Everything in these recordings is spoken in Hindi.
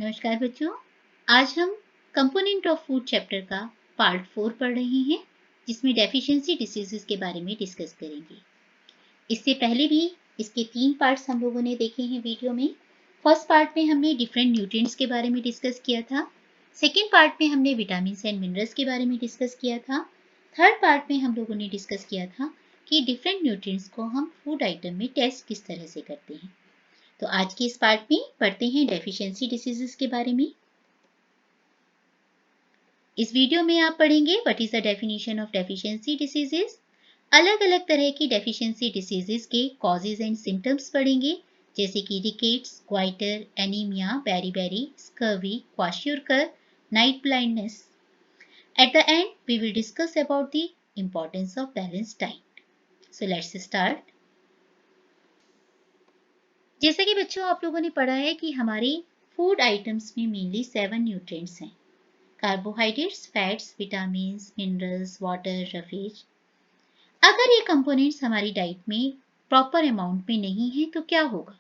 नमस्कार बच्चों। आज हम कंपोनेंट ऑफ फूड चैप्टर का पार्ट 4 पढ़ रहे हैं, जिसमें डेफिशिएंसी डिसीजेस के बारे में डिस्कस करेंगे। इससे पहले भी इसके 3 पार्ट्स हम लोगों ने देखे हैं वीडियो में। फर्स्ट पार्ट में हमने डिफरेंट न्यूट्रिएंट्स के बारे में डिस्कस किया था। सेकेंड पार्ट में हमने विटामिन एंड मिनरल्स के बारे में डिस्कस किया था। थर्ड पार्ट में हम लोगों ने डिस्कस किया था कि डिफरेंट न्यूट्रिएंट्स को हम फूड आइटम में टेस्ट किस तरह से करते हैं। तो आज के इस पार्ट में पढ़ते हैं डेफिशिएंसी डिसीजेस के बारे में। इस वीडियो में आप पढ़ेंगे what is the definition of deficiency diseases. अलग अलग तरह की डेफिशिएंसी डिसीजेस के कॉजेज एंड सिम्टम्स पढ़ेंगे, जैसे कि rickets, goitre, anaemia, beri-beri, scurvy, kwashiorkor, night blindness. At the end we will discuss about the importance of balanced diet. So let's start. जैसा कि बच्चों आप लोगों ने पढ़ा है कि हमारे फूड आइटम्स में मेनली 7 न्यूट्रिएंट्स हैं: carbohydrates, fats, vitamins, minerals, water, roughage. अगर ये कंपोनेंट्स हमारी डाइट में प्रॉपर अमाउंट में नहीं है तो क्या होगा?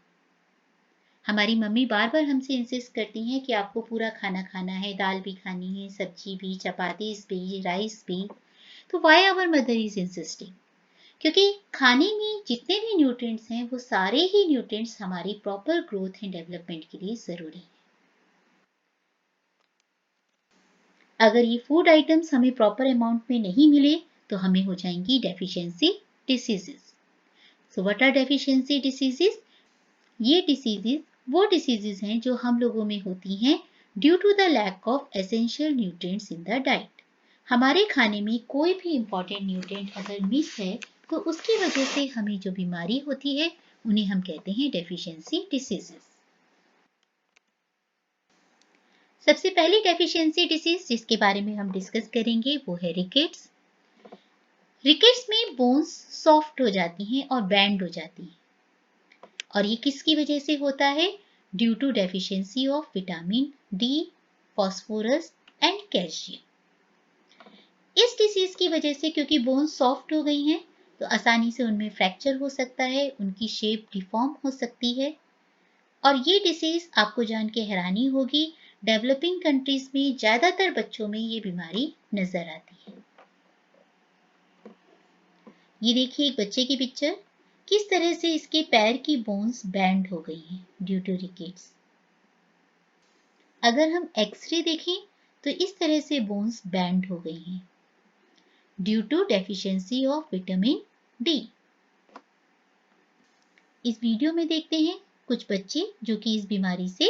हमारी मम्मी बार बार हमसे इंसिस्ट करती हैं कि आपको पूरा खाना खाना है, दाल भी खानी है, सब्जी भी, चपातीस भी, राइस भी। तो why our mother is insisting? क्योंकि खाने में जितने भी न्यूट्रिएंट्स हैं वो सारे ही न्यूट्रिएंट्स हमारी प्रॉपर ग्रोथ एंड डेवलपमेंट के लिए जरूरी हैं। अगर ये फूड आइटम्स हमें प्रॉपर अमाउंट में नहीं मिले तो हमें हो जाएंगी deficiency diseases. So what are deficiency diseases? ये डिसीजेस वो डिसीजेस हैं जो हम लोगों में होती हैं due to the lack of essential nutrients in the diet. हमारे खाने में कोई भी इंपॉर्टेंट न्यूट्रिएंट अगर मिस है तो उसकी वजह से हमें जो बीमारी होती है उन्हें हम कहते हैं डेफिशिएंसी डिसीजेस। सबसे पहली डेफिशिएंसी डिसीज जिसके बारे में हम डिस्कस करेंगे वो है रिकेट्स। रिकेट्स में बोन्स सॉफ्ट हो जाती हैं और बैंड हो जाती हैं, और ये किसकी वजह से होता है? Due to deficiency of vitamin D, phosphorus and calcium. इस डिसीज की वजह से क्योंकि बोन्स सॉफ्ट हो गई हैं तो आसानी से उनमें फ्रैक्चर हो सकता है, उनकी शेप डिफॉर्म हो सकती है। और ये डिसीज आपको जान के हैरानी होगी, डेवलपिंग कंट्रीज में ज्यादातर बच्चों में ये बीमारी नजर आती है। ये देखिए एक बच्चे की पिक्चर, किस तरह से इसके पैर की बोन्स बैंड हो गई हैं ड्यू टू रिकेट्स। अगर हम एक्सरे देखें तो इस तरह से बोन्स बैंड हो गई हैं due to deficiency of vitamin D. इस वीडियो में देखते हैं कुछ बच्चे जो कि इस बीमारी से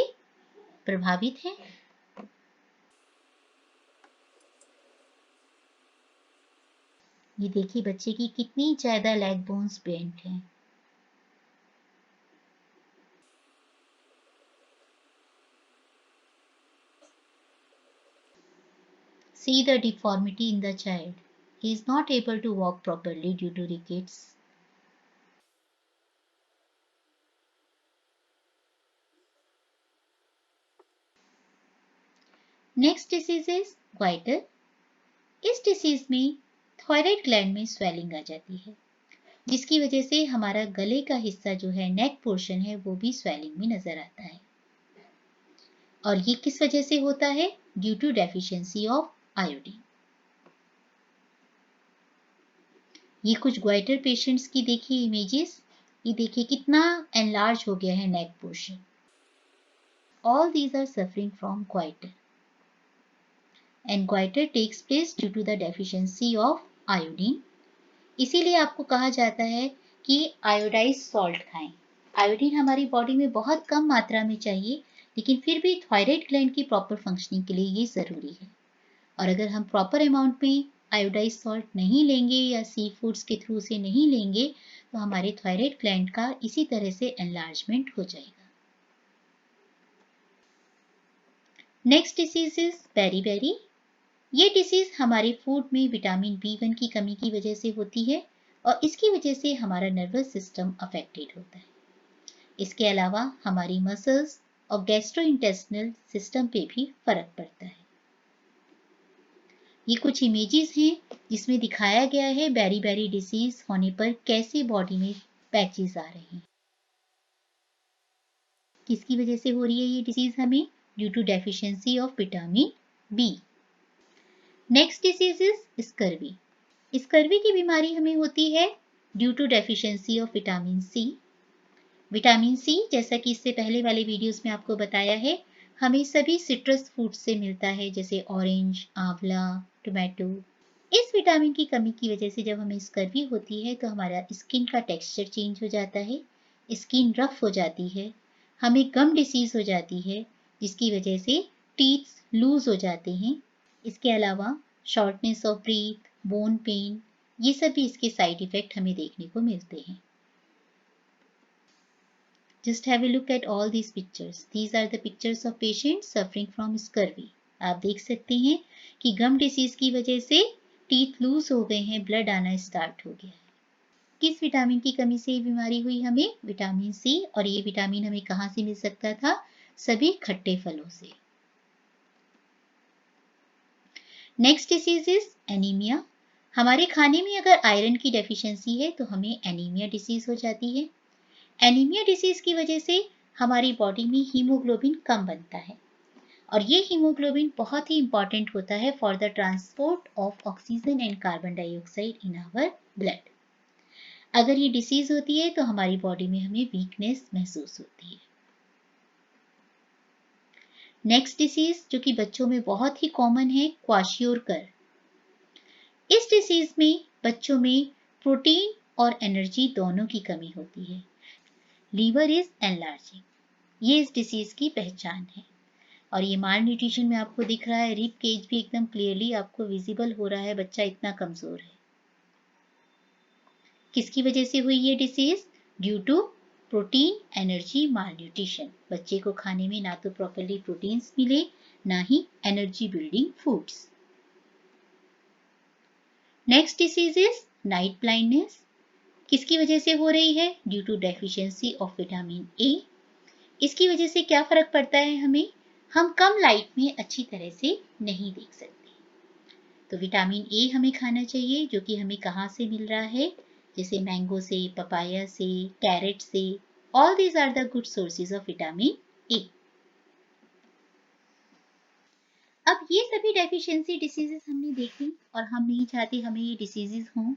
प्रभावित हैं। ये देखिए बच्चे की कितनी ज्यादा लेग बोन्स बेंड हैं। See the deformity in the child. He is not able to walk properly due to rickets. Next disease is goitre. इस डिसीज में थायराइड ग्लैंड में स्वेलिंग आ जाती है, जिसकी वजह से हमारा गले का हिस्सा जो है, नेक पोर्शन है, वो भी स्वेलिंग में नजर आता है। और ये किस वजह से होता है? Due to deficiency of iodine. ये कुछ ग्वाइटर पेशेंट्स की देखिए इमेजेस। ये देखिए कितना एनलार्ज हो गया है neck portion. All these are suffering from goiter, and goiter takes place due to the deficiency of iodine. इसीलिए आपको कहा जाता है कि आयोडाइज सॉल्ट खाएं। आयोडीन हमारी बॉडी में बहुत कम मात्रा में चाहिए, लेकिन फिर भी थायराइड ग्लैंड की प्रॉपर फंक्शनिंग के लिए ये ज़रूरी है। और अगर हम प्रॉपर अमाउंट में आयोडाइज सॉल्ट नहीं लेंगे या सी फूड्स के थ्रू से नहीं लेंगे तो हमारे थायराइड ग्लैंड का इसी तरह से एनलार्जमेंट हो जाएगा। Next disease is beriberi. ये डिसीज हमारे फूड में विटामिन B1 की कमी की वजह से होती है और इसकी वजह से हमारा नर्वस सिस्टम अफेक्टेड होता है। इसके अलावा हमारी मसल्स और गैस्ट्रोइंटेस्टिनल सिस्टम पे भी फर्क पड़ता है। ये कुछ इमेजेस हैं जिसमें दिखाया गया है बेरी-बेरी डिसीज होने पर कैसे बॉडी में पैचेस आ रहे हैं। किसकी वजह से हो रही है ये डिसीज हमें? due to deficiency of vitamin B. Next disease is scurvy. Scurvy की बीमारी हमें होती है due to deficiency of vitamin C. Vitamin C, जैसा कि इससे पहले वाले वीडियोस में आपको बताया है, हमें सभी सिट्रस फ्रूट से मिलता है, जैसे ऑरेंज, आंवला, टोमेटो। इस विटामिन की कमी की वजह से जब हमें स्कर्वी होती है तो हमारा स्किन का टेक्सचर चेंज हो जाता है, स्किन रफ हो जाती है, हमें गम डिसीज हो जाती है, जिसकी वजह से टीथ लूज हो जाते हैं। इसके अलावा shortness of breath, bone pen, ये सब भी इसके साइड इफेक्ट हमें देखने को मिलते हैं। Just have a look at all these pictures. These are the pictures of patients suffering from scurvy. आप देख सकते हैं कि गम डिसीज की वजह से टीथ लूज हो गए हैं, ब्लड आना स्टार्ट हो गया है। किस विटामिन की कमी से ये बीमारी हुई हमें? Vitamin C. और ये विटामिन हमें कहाँ से मिल सकता था? सभी खट्टे फलों से। Next disease is anaemia. हमारे खाने में अगर आयरन की डेफिशिएंसी है तो हमें एनीमिया डिसीज हो जाती है। एनीमिया डिसीज की वजह से हमारी बॉडी में हीमोग्लोबिन कम बनता है, और ये हीमोग्लोबिन बहुत ही इंपॉर्टेंट होता है for the transport of oxygen and carbon dioxide in our blood. अगर ये डिसीज होती है तो हमारी बॉडी में हमें वीकनेस महसूस होती है। नेक्स्ट डिसीज जो कि बच्चों में बहुत ही कॉमन है, क्वाशियोरकर। इस डिसीज में बच्चों में प्रोटीन और एनर्जी दोनों की कमी होती है। लीवर इज एनलार्जिंग, ये इस डिसीज की पहचान है। और ये माल न्यूट्रिशन में आपको दिख रहा है, रिब केज भी एकदम क्लियरली आपको विजिबल हो रहा है, बच्चा इतना कमजोर है। किसकी वजह से हुई ये disease? Due to protein energy malnutrition. बच्चे को खाने में ना तो प्रॉपर्ली प्रोटीन्स मिले, ना ही energy building foods. Next disease is night blindness. किसकी वजह से हो रही है? Due to deficiency of vitamin A. इसकी वजह से क्या फर्क पड़ता है हमें? हम कम लाइट में अच्छी तरह से नहीं देख सकते। तो विटामिन ए हमें खाना चाहिए, जो कि हमें कहाँ से मिल रहा है? जैसे मैंगो से, पपाया से, कैरेट से। All these are the good sources of vitamin A. अब ये सभी डेफिशिएंसी डिसीजेस हमने देखी और हम नहीं चाहते हमें ये डिसीजेस हों,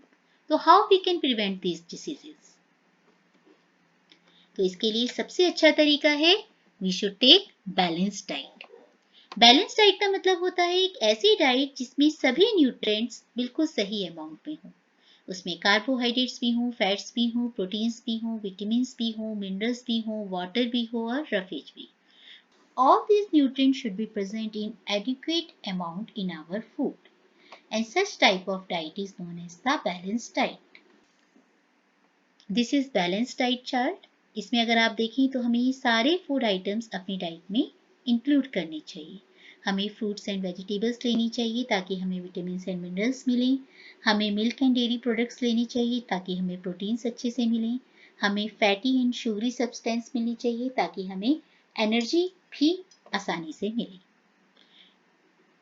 तो how we can prevent these diseases? तो इसके लिए सबसे अच्छा तरीका है, we should take balance diet. Balance diet का मतलब होता है एक ऐसी डाइट जिसमें सभी न्यूट्रिएंट्स बिल्कुल सही अमाउंट में हो। उसमें कार्बोहाइड्रेट्स भी हो, फैट्स भी हो, प्रोटीन्स भी हो, विटामिन्स भी हो, मिनरल्स भी हो, वाटर भी हो और रफेज भी। All these nutrients should be present in adequate amount in our food, and such type of diet is known as the balanced diet. This is balanced diet chart. इसमें अगर आप देखें तो हमें ये सारे फूड आइटम्स अपनी डाइट में इंक्लूड करने चाहिए। हमें फ्रूट्स एंड वेजिटेबल्स लेनी चाहिए ताकि हमें विटामिन एंड मिनरल्स मिलें। हमें मिल्क एंड डेयरी प्रोडक्ट्स लेनी चाहिए ताकि हमें प्रोटीन्स अच्छे से मिलें। हमें फैटी एंड शुगरी सब्सटेंस मिलनी चाहिए ताकि हमें एनर्जी भी आसानी से मिले।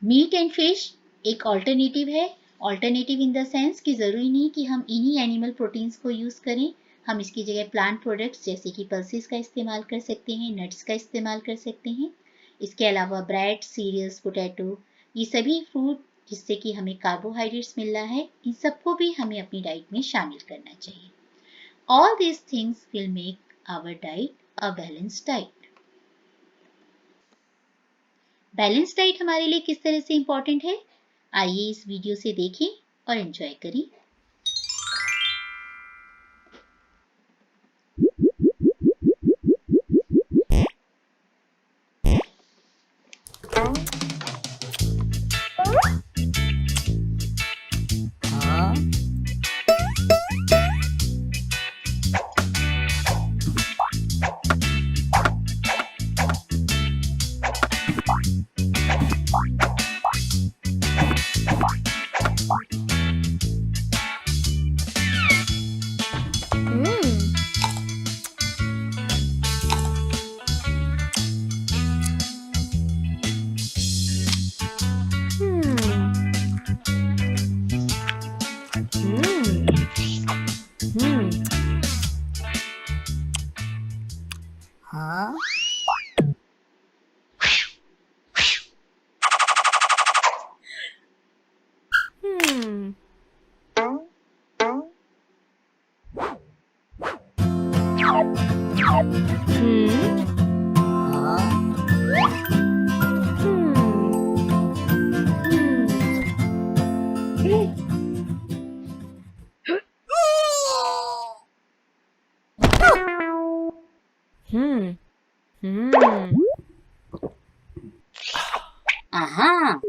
मीट एंड फिश एक ऑल्टरनेटिव है। ऑल्टरनेटिव इन द सेंस कि जरूरी नहीं कि हम इन्हीं एनिमल प्रोटीन्स को यूज करें, हम इसकी जगह प्लांट प्रोडक्ट्स जैसे कि पल्सेस का इस्तेमाल कर सकते हैं, नट्स का इस्तेमाल कर सकते हैं। इसके अलावा ब्रेड, सीरियल्स, पोटैटो, ये सभी फूड जिससे कि हमें कार्बोहाइड्रेट्स मिल रहा है, इन सबको भी हमें अपनी डाइट में शामिल करना चाहिए। All these things will make our diet a balanced diet. Balance diet हमारे लिए किस तरह से इंपॉर्टेंट है, आइए इस वीडियो से देखें और एंजॉय करें। Aha.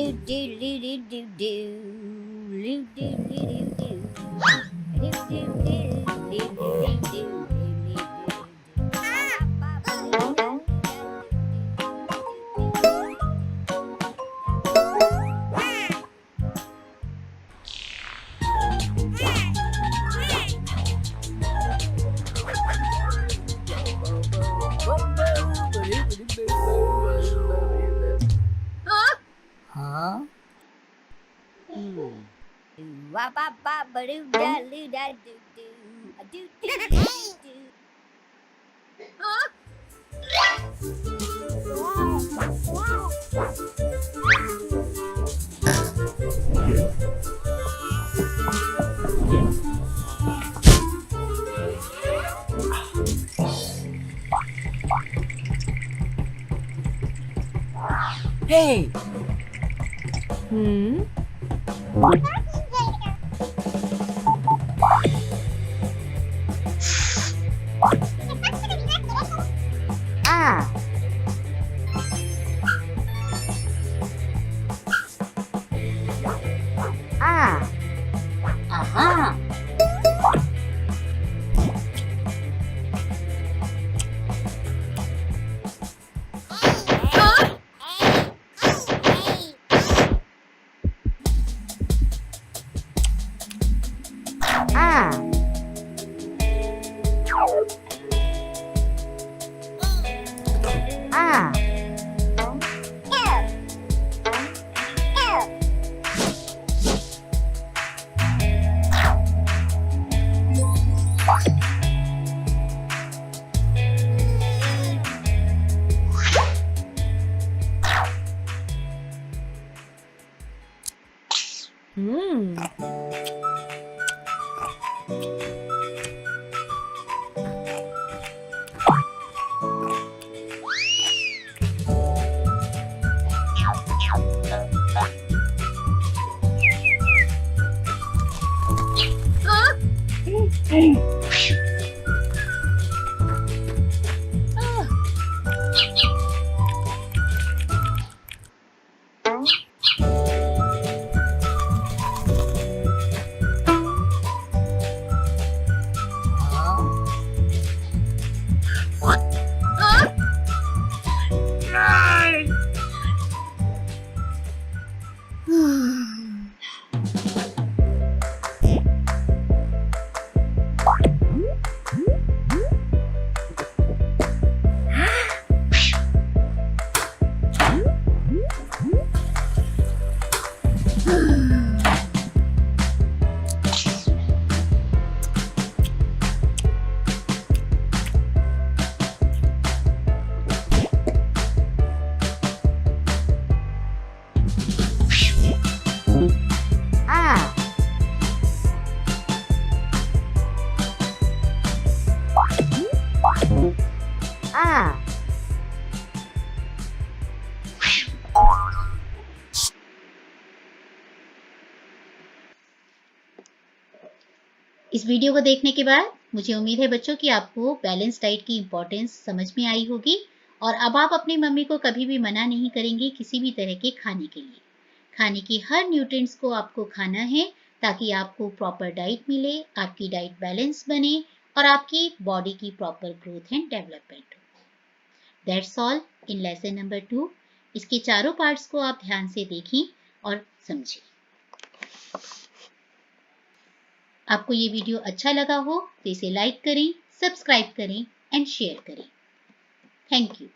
Do do do do do do do do do do do do do do do Huh? Wa ba ba ba doo da loo da doo doo a doo doo doo doo. Hey. Aha. इस वीडियो को देखने के बाद मुझे उम्मीद है बच्चों कि आपको बैलेंस डाइट की इम्पोर्टेंस समझ में आई होगी और अब आप अपनी मम्मी को कभी भी मना नहीं करेंगे किसी भी तरह के खाने के लिए। खाने की हर न्यूट्रिएंट्स को आपको खाना है ताकि आपको प्रॉपर डाइट मिले, आपकी डाइट बैलेंस बने और आपकी बॉडी की प्रॉपर ग्रोथ एंड डेवलपमेंट हो। That's all in lesson number 2। इसके चारों पार्ट्स को आप ध्यान से देखें और समझें। आपको ये वीडियो अच्छा लगा हो तो इसे लाइक करें, सब्सक्राइब करें एंड शेयर करें। Thank you.